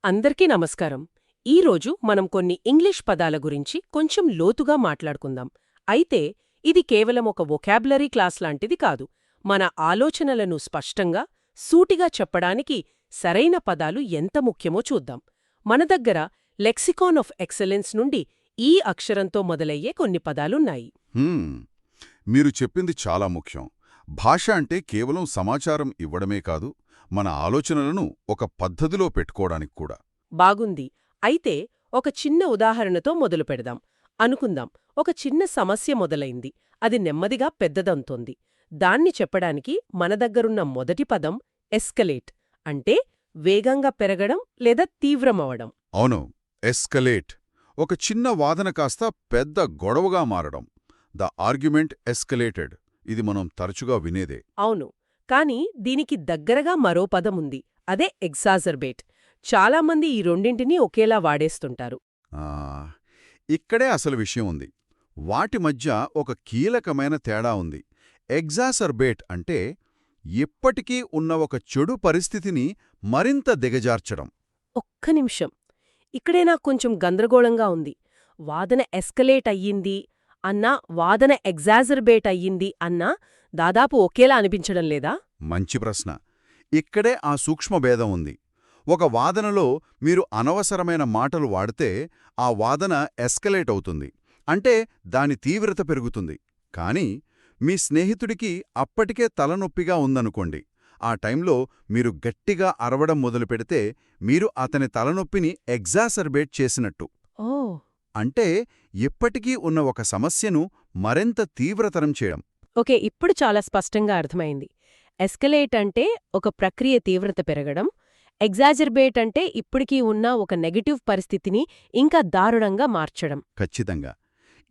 అందరికీ నమస్కారం. ఈరోజు మనం కొన్ని ఇంగ్లీష్ పదాల గురించి కొంచెం లోతుగా మాట్లాడుకుందాం. అయితే ఇది కేవలం ఒక వొకాబులరీ క్లాస్ లాంటిది కాదు. మన ఆలోచనలను స్పష్టంగా, సూటిగా చెప్పడానికి సరైన పదాలు ఎంత ముఖ్యమో చూద్దాం. మన దగ్గర లెక్సికాన్ ఆఫ్ ఎక్సలెన్స్ నుండి ఈ అక్షరంతో మొదలయ్యే కొన్ని పదాలున్నాయి. హ్మ్. మీరు చెప్పింది చాలా ముఖ్యం. భాష అంటే కేవలం సమాచారం ఇవ్వడమే కాదు, మన ఆలోచనలను ఒక పద్ధతిలో పెట్టుకోవడానికి కూడా. బాగుంది. అయితే ఒక చిన్న ఉదాహరణతో మొదలు పెడదాం. అనుకుందాం, ఒక చిన్న సమస్య మొదలైంది. అది నెమ్మదిగా పెద్దదంతోంది. దాన్ని చెప్పడానికి మన దగ్గరున్న మొదటి పదం ఎస్కలేట్, అంటే వేగంగా పెరగడం లేదా తీవ్రమవడం. అవును, ఎస్కలేట్. ఒక చిన్న వాదన కాస్త పెద్ద గొడవగా మారడం. The argument escalated. ఇది మనం తరచుగా వినేదే. అవును, కానీ దీనికి దగ్గరగా మరో పదముంది. అదే ఎగ్జాజర్బేట్. చాలామంది ఈ రెండింటినీ ఒకేలా వాడేస్తుంటారు. ఆ, ఇక్కడే అసలు విషయం ఉంది. వాటి మధ్య ఒక కీలకమైన తేడా ఉంది. ఎగ్జాసర్బేట్ అంటే ఇప్పటికీ ఉన్న ఒక చెడు పరిస్థితిని మరింత దిగజార్చడం. ఒక్క నిమిషం, ఇక్కడే నాకు కొంచెం గందరగోళంగా ఉంది. వాదన ఎస్కలేట్ అయ్యింది అన్నా, వాదన ఎగ్జాజర్బేట్ అయ్యింది అన్నా దాదాపు ఒకేలా అనిపించడం లేదా? మంచి ప్రశ్న. ఇక్కడే ఆ సూక్ష్మభేదం ఉంది. ఒక వాదనలో మీరు అనవసరమైన మాటలు వాడితే ఆ వాదన ఎస్కలేట్ అవుతుంది, అంటే దాని తీవ్రత పెరుగుతుంది. కానీ మీ స్నేహితుడికి అప్పటికే తలనొప్పిగా ఉందనుకోండి. ఆ టైంలో మీరు గట్టిగా అరవడం మొదలుపెడితే మీరు అతని తలనొప్పిని ఎగ్జాసర్బేట్ చేసినట్టు. ఓ, అంటే ఇప్పటికీ ఉన్న ఒక సమస్యను మరింత తీవ్రతరం చేయడం. ఓకే, ఇప్పుడు చాలా స్పష్టంగా అర్థమైంది. ఎస్కలేట్ అంటే ఒక ప్రక్రియ తీవ్రత పెరగడం, ఎగ్జాజర్బేట్ అంటే ఇప్పటికీ ఉన్న ఒక నెగటివ్ పరిస్థితిని ఇంకా దారుణంగా మార్చడం. ఖచ్చితంగా.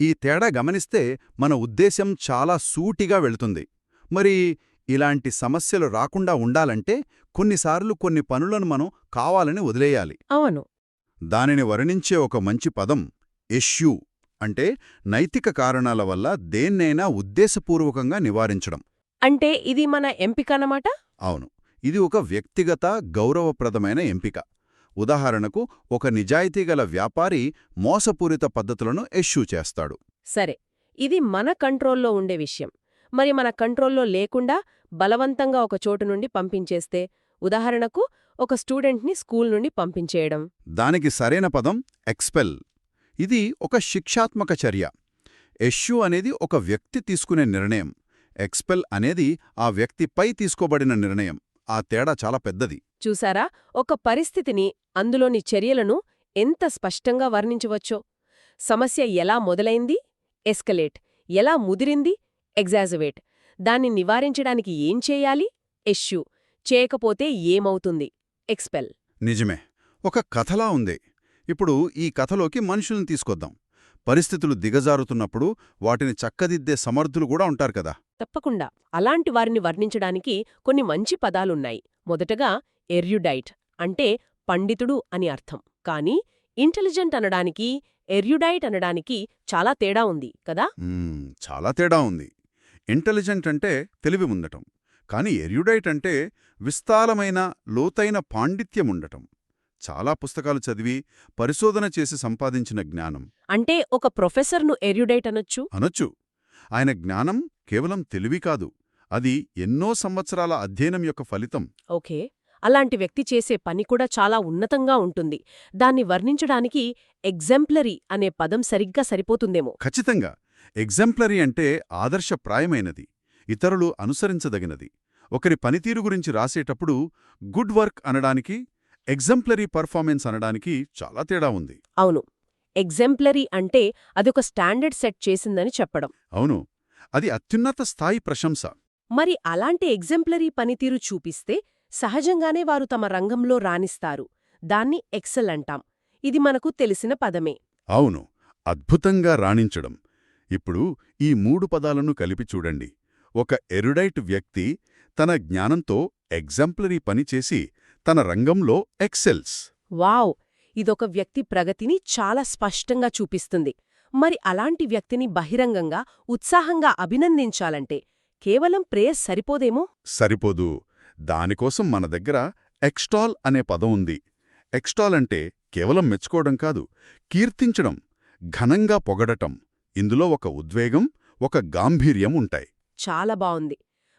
ఈ తేడా గమనిస్తే మన ఉద్దేశ్యం చాలా సూటిగా వెళుతుంది. మరి ఇలాంటి సమస్యలు రాకుండా ఉండాలంటే కొన్నిసార్లు కొన్ని పనులను మనం కావాలని వదిలేయాలి. అవును. దానిని వర్ణించే ఒక మంచి పదం ఇష్యూ, అంటే నైతిక కారణాల వల్ల దేన్నైనా ఉద్దేశపూర్వకంగా నివారించడం. అంటే ఇది మన ఎంపికన్నమాట? అవును, ఇది ఒక వ్యక్తిగత గౌరవప్రదమైన ఎంపిక. ఉదాహరణకు, ఒక నిజాయితీగల వ్యాపారి మోసపూరిత పద్ధతులను ఇష్యూ చేస్తాడు. సరే, ఇది మన కంట్రోల్లో ఉండే విషయం. మరి మన కంట్రోల్లో లేకుండా బలవంతంగా ఒక చోటు నుండి పంపించేస్తే, ఉదాహరణకు ఒక స్టూడెంట్ని స్కూల్ నుండి పంపించేయడం. దానికి సరైన పదం ఎక్స్పెల్. ఇది ఒక శిక్షాత్మక చర్య. ఇష్యూ అనేది ఒక వ్యక్తి తీసుకునే నిర్ణయం. ఎక్స్పెల్ అనేది ఆ వ్యక్తిపై తీసుకోబడిన నిర్ణయం. ఆ తేడా చాలా పెద్దది. చూసారా, ఒక పరిస్థితిని, అందులోని చర్యలను ఎంత స్పష్టంగా వర్ణించవచ్చో. సమస్య ఎలా మొదలైంది? ఎస్కలేట్. ఎలా ముదిరింది? ఎగ్జాజవేట్. దాన్ని నివారించడానికి ఏం చేయాలి? ఇష్యూ. చేయకపోతే ఏమవుతుంది? ఎక్స్పెల్. నిజమే, ఒక కథలా ఉంది. ఇప్పుడు ఈ కథలోకి మనుషుల్ని తీసుకొద్దాం. పరిస్థితులు దిగజారుతున్నప్పుడు వాటిని చక్కదిద్దే సమర్థులు కూడా ఉంటారు కదా. తప్పకుండా. అలాంటి వారిని వర్ణించడానికి కొన్ని మంచి పదాలున్నాయి. మొదటగా ఎర్యుడైట్, అంటే పండితుడు అని అర్థం. కానీ ఇంటెలిజెంట్ అనడానికి, ఎర్యుడైట్ అనడానికి చాలా తేడా ఉంది కదా. చాలా తేడా ఉంది. ఇంటెలిజెంట్ అంటే తెలివి ఉండటం, కానీ ఎర్యుడైట్ అంటే విస్తారమైన లోతైన పాండిత్యముండటం. చాలా పుస్తకాలు చదివి, పరిశోధన చేసి సంపాదించిన జ్ఞానం. అంటే ఒక ప్రొఫెసర్ను ఎర్యుడైట్ అనొచ్చు. ఆయన జ్ఞానం కేవలం తెలివి కాదు, అది ఎన్నో సంవత్సరాల అధ్యయనం యొక్క ఫలితం. ఓకే, అలాంటి వ్యక్తి చేసే పని కూడా చాలా ఉన్నతంగా ఉంటుంది. దాన్ని వర్ణించడానికి ఎగ్జెంప్లరీ అనే పదం సరిగ్గా సరిపోతుందేమో. ఖచ్చితంగా. ఎగ్జెంప్లరీ అంటే ఆదర్శప్రాయమైనది, ఇతరులు అనుసరించదగినది. ఒకరి పనితీరు గురించి రాసేటప్పుడు గుడ్ వర్క్ అనడానికి, ఎగ్జెంప్లరీ పర్ఫార్మెన్స్ అనడానికి చాలా తేడా ఉంది. అవును, ఎగ్జెంప్లరీ అంటే అదొక స్టాండర్డ్ సెట్ చేసిందని చెప్పడం. అవును, అది అత్యున్నత స్థాయి ప్రశంస. మరి అలాంటి ఎగ్జెంప్లరీ పనితీరు చూపిస్తే సహజంగానే వారు తమ రంగంలో రాణిస్తారు. దాన్ని ఎక్సెల్ అంటాం. ఇది మనకు తెలిసిన పదమే. అవును, అద్భుతంగా రాణించడం. ఇప్పుడు ఈ మూడు పదాలను కలిపి చూడండి. ఒక ఎరుడైట్ వ్యక్తి తన జ్ఞానంతో ఎగ్జెంప్లరీ పనిచేసి తన రంగంలో ఎక్సెల్స్. వావ్! ఇదొక వ్యక్తి ప్రగతిని చాలా స్పష్టంగా చూపిస్తుంది. మరి అలాంటి వ్యక్తిని బహిరంగంగా, ఉత్సాహంగా అభినందించాలంటే కేవలం ప్రేయస్ సరిపోదేమో? సరిపోదు. దానికోసం మన దగ్గర ఎక్స్టాల్ అనే పదం ఉంది. ఎక్స్టాల్ అంటే కేవలం మెచ్చుకోవడం కాదు, కీర్తించడం, ఘనంగా పొగడటం. ఇందులో ఒక ఉద్వేగం, ఒక గాంభీర్యం ఉంటాయి. చాలా బావుంది.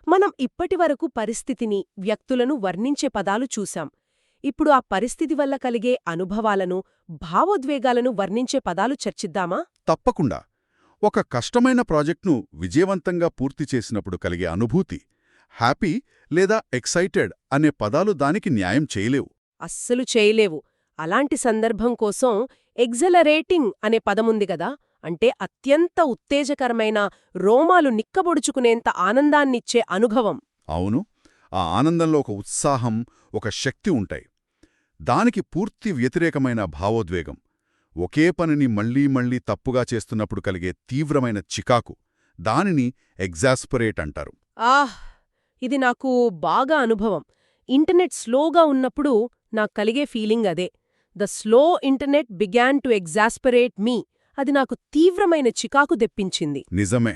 మనం ఇప్పటివరకు పరిస్థితిని, వ్యక్తులను వర్ణించే పదాలు చూశాం. ఇప్పుడు ఆ పరిస్థితి వల్ల కలిగే అనుభవాలను, భావోద్వేగాలను వర్ణించే పదాలు చర్చిద్దామా? తప్పకుండా. ఒక కష్టమైన ప్రాజెక్ట్ను విజయవంతంగా పూర్తి చేసినప్పుడు కలిగే అనుభూతి, హ్యాపీ లేదా ఎక్సైటెడ్ అనే పదాలు దానికి న్యాయం చేయలేవు. అస్సలు చేయలేవు. అలాంటి సందర్భం కోసం ఎగ్జలరేటింగ్ అనే పదముంది గదా, అంటే అత్యంత ఉత్తేజకరమైన, రోమాలు నిక్కబొడుచుకునేంత ఆనందాన్నిచ్చే అనుభవం. అవును, ఆ ఆనందంలో ఒక ఉత్సాహం, ఒక శక్తి ఉంటాయి. దానికి పూర్తి వ్యతిరేకమైన భావోద్వేగం, ఒకే పనిని మళ్లీ మళ్లీ తప్పుగా చేస్తున్నప్పుడు కలిగే తీవ్రమైన చికాకు, దానిని ఎగ్జాస్పరేట్ అంటారు. ఆహ్! ఇది నాకు బాగా అనుభవం. ఇంటర్నెట్ స్లోగా ఉన్నప్పుడు నాకు కలిగే ఫీలింగ్ అదే. The slow internet began to exasperate me. అది నాకు తీవ్రమైన చికాకు తెప్పించింది. నిజమే.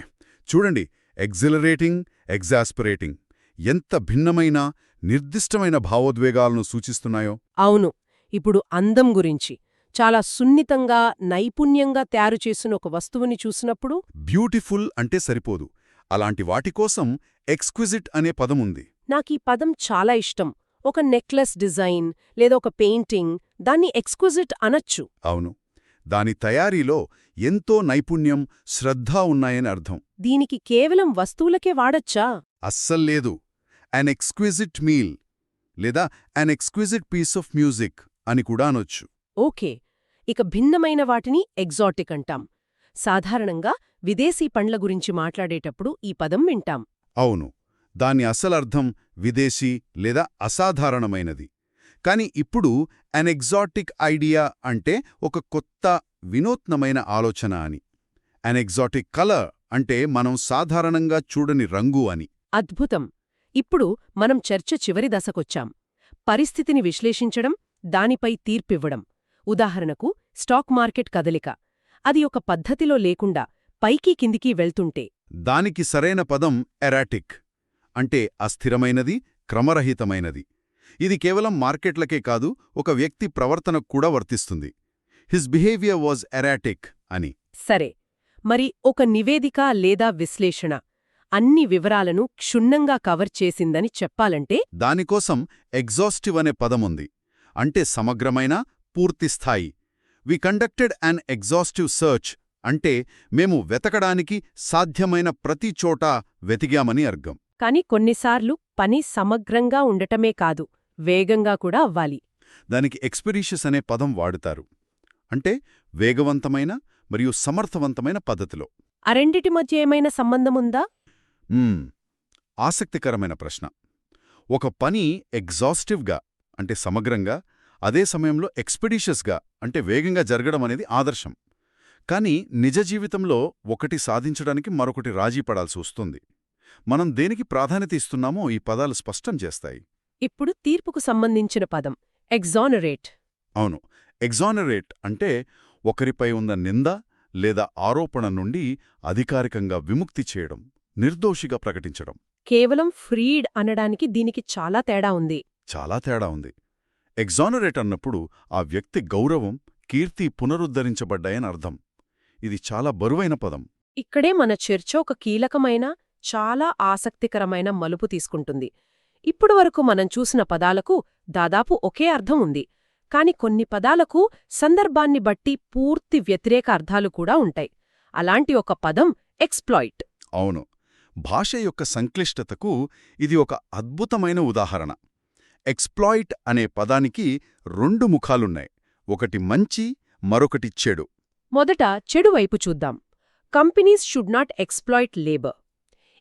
చూడండి, ఎగ్జిలరేటింగ్, ఎగ్జాస్పరేటింగ్ ఎంత భిన్నమైన, నిర్దిష్టమైన భావోద్వేగాలను సూచిస్తున్నాయో. అవును. ఇప్పుడు అందం గురించి చాలా సున్నితంగా, నైపుణ్యంగా తయారుచేసిన ఒక వస్తువుని చూసినప్పుడు బ్యూటిఫుల్ అంటే సరిపోదు. అలాంటి వాటికోసం ఎక్స్క్విజిట్ అనే పదముంది. నాకీ పదం చాలా ఇష్టం. ఒక నెక్లెస్ డిజైన్ లేదా ఒక పెయింటింగ్, దాన్ని ఎక్స్క్విజిట్ అనొచ్చు. అవును, దాని తయారీలో ఎంతో నైపుణ్యం, శ్రద్ధ ఉన్నాయని అర్థం. దీనికి కేవలం వస్తువులకే వాడచ్చా? అస్సల్లేదు. అన్ ఎక్స్క్విజిట్ మీల్ లేదా అన్ ఎక్స్క్విజిట్ పీస్ ఆఫ్ మ్యూజిక్ అని కూడా అనొచ్చు. ఓకే. ఇక భిన్నమైన వాటిని ఎగ్జాటిక్ అంటాం. సాధారణంగా విదేశీ పండ్ల గురించి మాట్లాడేటప్పుడు ఈ పదం వింటాం. అవును, దాని అసలర్థం విదేశీ లేదా అసాధారణమైనది. కాని ఇప్పుడు అన్ ఎగ్జాటిక్ ఐడియా అంటే ఒక కొత్త, వినూత్నమైన ఆలోచన అని. అన్ ఎగ్జాటిక్ కలర్ అంటే మనం సాధారణంగా చూడని రంగు అని. అద్భుతం. ఇప్పుడు మనం చర్చ చివరి దశకొచ్చాం. పరిస్థితిని విశ్లేషించడం, దానిపై తీర్పివ్వడం. ఉదాహరణకు స్టాక్ మార్కెట్ కదలిక. అది ఒక పద్ధతిలో లేకుండా పైకి కిందికి వెళ్తుంటే దానికి సరైన పదం ఎరాటిక్, అంటే అస్థిరమైనది, క్రమరహితమైనది. ఇది కేవలం మార్కెట్లకే కాదు, ఒక వ్యక్తి ప్రవర్తనకు కూడా వర్తిస్తుంది. హిస్ బిహేవియర్ వాజ్ ఎరాటిక్ అని. సరే, మరి ఒక నివేదిక లేదా విశ్లేషణ అన్ని వివరాలను క్షుణ్ణంగా కవర్ చేసిందని చెప్పాలంటే దానికోసం ఎగ్జాస్టివ్ అనే పదముంది. అంటే సమగ్రమైన, పూర్తిస్థాయి. We conducted an exhaustive search అంటే మేము వెతకడానికి సాధ్యమైన ప్రతి చోటా వెతిగామని అర్థం. కాని కొన్నిసార్లు పని సమగ్రంగా ఉండటమే కాదు, వేగంగా కూడా అవ్వాలి. దానికి ఎక్స్పెడిషియస్ అనే పదం వాడుతారు. అంటే వేగవంతమైన మరియు సమర్థవంతమైన పద్ధతిలో. ఆ రెండిటి మధ్య ఏమైనా సంబంధముందా? ఆసక్తికరమైన ప్రశ్న. ఒక పని ఎగ్జాస్టివ్గా అంటే సమగ్రంగా, అదే సమయంలో ఎక్స్పెడిషియస్గా అంటే వేగంగా జరగడం అనేది ఆదర్శం. కానీ నిజ జీవితంలో ఒకటి సాధించడానికి మరొకటి రాజీ పడాల్సి వస్తుంది. మనం దేనికి ప్రాధాన్యత ఇస్తున్నామో ఈ పదాలు స్పష్టం చేస్తాయి. ఇప్పుడు తీర్పుకు సంబంధించిన పదం ఎగ్జానరేట్. అవును, ఎగ్జానరేట్ అంటే ఒకరిపై ఉన్న నింద లేదా ఆరోపణ నుండి అధికారికంగా విముక్తి చేయడం, నిర్దోషిగా ప్రకటించడం. కేవలం ఫ్రీడ్ అనడానికి దీనికి చాలా తేడా ఉంది. చాలా తేడా ఉంది. ఎగ్జానరేట్ అన్నప్పుడు ఆ వ్యక్తి గౌరవం, కీర్తి పునరుద్ధరించబడ్డాయని అర్థం. ఇది చాలా బరువైన పదం. ఇక్కడే మన చర్చ ఒక కీలకమైన, చాలా ఆసక్తికరమైన మలుపు తీసుకుంటుంది. ఇప్పుడు వరకు మనం చూసిన పదాలకు దాదాపు ఒకే అర్థం ఉంది. కాని కొన్ని పదాలకు సందర్భాన్ని బట్టి పూర్తి వ్యతిరేక అర్థాలు కూడా ఉంటాయి. అలాంటి ఒక పదం ఎక్స్‌ప్లాయిట్. అవును, భాష యొక్క సంక్లిష్టతకు ఇది ఒక అద్భుతమైన ఉదాహరణ. ఎక్స్‌ప్లాయిట్ అనే పదానికి రెండు ముఖాలున్నాయి. ఒకటి మంచి, మరొకటి చెడు. మొదట చెడు వైపు చూద్దాం. Companies should not exploit labour.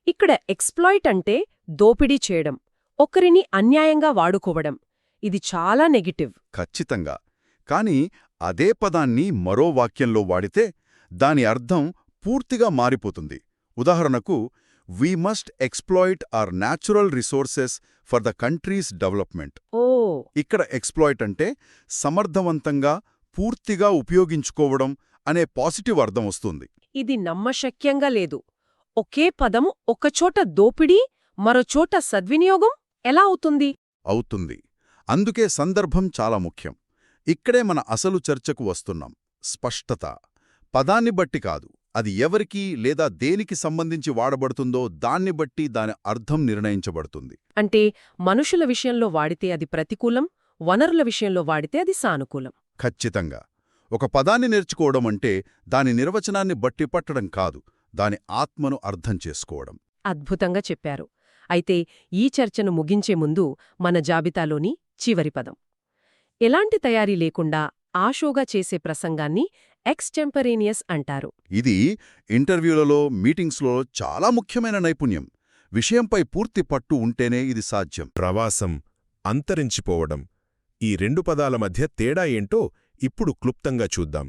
ఇక్కడ ఎక్స్‌ప్లాయిట్ అంటే దోపిడీ చేయడం, ఒకరిని అన్యాయంగా వాడుకోవడం. ఇది చాలా నెగటివ్. ఖచ్చితంగా. కాని అదే పదాన్ని మరో వాక్యంలో వాడితే దాని అర్థం పూర్తిగా మారిపోతుంది. ఉదాహరణకు, we must exploit our natural resources for the country's development. ఓ ఇక్కడ ఎక్స్‌ప్లాయిట్ అంటే సమర్థవంతంగా, పూర్తిగా ఉపయోగించుకోవడం అనే పాజిటివ్ అర్థం వస్తుంది. ఇది నమ్మశక్యంగా లేదు. ఒకే పదము ఒకచోట దోపిడీ, మరోచోట సద్వినియోగం ఎలా అవుతుంది? అవుతుంది. అందుకే సందర్భం చాలా ముఖ్యం. ఇక్కడే మన అసలు చర్చకు వస్తున్నాం. స్పష్టత. పదాన్ని బట్టి కాదు, అది ఎవరికి లేదా దేనికి సంబంధించి వాడబడుతుందో దాన్ని బట్టి దాని అర్థం నిర్ణయించబడుతుంది. అంటే మనుషుల విషయంలో వాడితే అది ప్రతికూలం, వనరుల విషయంలో వాడితే అది సానుకూలం. ఖచ్చితంగా. ఒక పదాన్ని నేర్చుకోవడం అంటే దాని నిర్వచనాన్ని బట్టి పట్టడం కాదు, దాని ఆత్మను అర్థం చేసుకోవడం. అద్భుతంగా చెప్పారు. అయితే ఈ చర్చను ముగించే ముందు మన జాబితాలోని చివరి పదం. ఎలాంటి తయారీ లేకుండా ఆషోగా చేసే ప్రసంగాన్ని ఎక్స్టెంపరేనియస్ అంటారు. ఇది ఇంటర్వ్యూలలో, మీటింగ్స్లో చాలా ముఖ్యమైన నైపుణ్యం. విషయంపై పూర్తి పట్టు ఉంటేనే ఇది సాధ్యం. ప్రవాసం, అంతరించిపోవడం, ఈ రెండు పదాల మధ్య తేడా ఏంటో ఇప్పుడు క్లుప్తంగా చూద్దాం.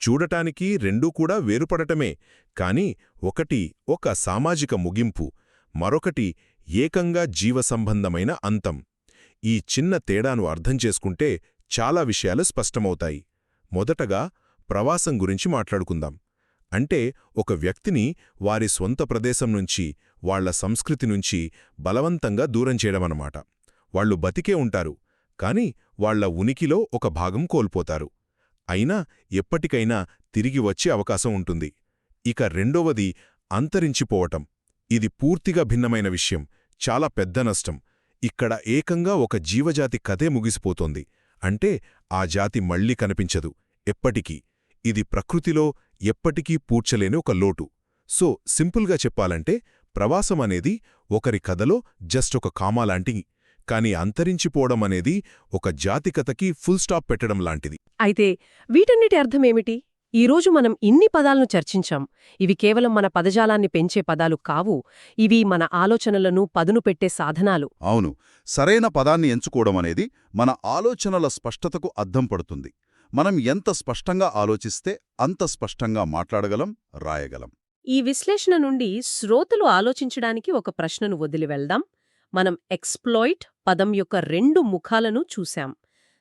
చూడటానికి రెండూ కూడా వేరుపడటమే, కాని ఒకటి ఒక సామాజిక ముగింపు, మరొకటి ఏకంగా జీవసంబంధమైన అంతం. ఈ చిన్న తేడాను అర్థం చేసుకుంటే చాలా విషయాలు స్పష్టమవుతాయి. మొదటగా ప్రవాసం గురించి మాట్లాడుకుందాం. అంటే ఒక వ్యక్తిని వారి స్వంత ప్రదేశం నుంచి, వాళ్ల సంస్కృతి నుంచి బలవంతంగా దూరం చేయడమన్నమాట. వాళ్లు బతికే ఉంటారు, కాని వాళ్ల ఉనికిలో ఒక భాగం కోల్పోతారు. అయినా ఎప్పటికైనా తిరిగి వచ్చే అవకాశం ఉంటుంది. ఇక రెండవది అంతరించిపోవటం. ఇది పూర్తిగా భిన్నమైన విషయం, చాలా పెద్ద నష్టం. ఇక్కడ ఏకంగా ఒక జీవజాతి కథే ముగిసిపోతోంది. అంటే ఆ జాతి మళ్లీ కనిపించదు ఎప్పటికీ. ఇది ప్రకృతిలో ఎప్పటికీ పూడ్చలేని ఒక లోటు. సో సింపుల్గా చెప్పాలంటే ప్రవాసం అనేది ఒకరి కథలో జస్ట్ ఒక కామాలాంటి, కాని అంతరించిపోవడం అనేది ఒక జాతి కథకి ఫుల్ స్టాప్ పెట్టడం లాంటిది. అయితే వీటన్నిటి అర్థమేమిటి? ఈరోజు మనం ఇన్ని పదాలను చర్చించాం. ఇవి కేవలం మన పదజాలాన్ని పెంచే పదాలు కావు, ఇవి మన ఆలోచనలను పదును పెట్టే సాధనాలు. అవును, సరైన పదాన్ని ఎంచుకోవడం అనేది మన ఆలోచనల స్పష్టతకు అద్దం పడుతుంది. మనం ఎంత స్పష్టంగా ఆలోచిస్తే అంత స్పష్టంగా మాట్లాడగలం, రాయగలం. ఈ విశ్లేషణ నుండి శ్రోతలు ఆలోచించడానికి ఒక ప్రశ్నను వదిలి వెళ్దాం. మనం ఎక్స్‌ప్లాయిట్ పదం యొక్క రెండు ముఖాలను చూశాం.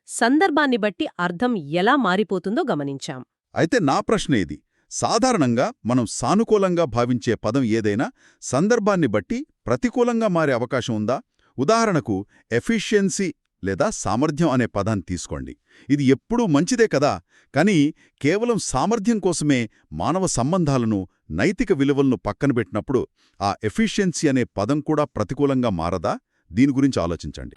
సందర్భాన్ని బట్టి అర్థం ఎలా మారిపోతుందో గమనించాం. అయితే నా ప్రశ్న ఇది: సాధారణంగా మనం సానుకూలంగా భావించే పదం ఏదైనా సందర్భాన్ని బట్టి ప్రతికూలంగా మారే అవకాశం ఉందా? ఉదాహరణకు ఎఫిషియన్సీ లేదా సామర్థ్యం అనే పదాన్ని తీసుకోండి. ఇది ఎప్పుడూ మంచిదే కదా, కానీ కేవలం సామర్థ్యం కోసమే మానవ సంబంధాలను, నైతిక విలువలను పక్కనబెట్టినప్పుడు ఆ ఎఫిషియన్సీ అనే పదం కూడా ప్రతికూలంగా మారదా? దీని గురించి ఆలోచించండి.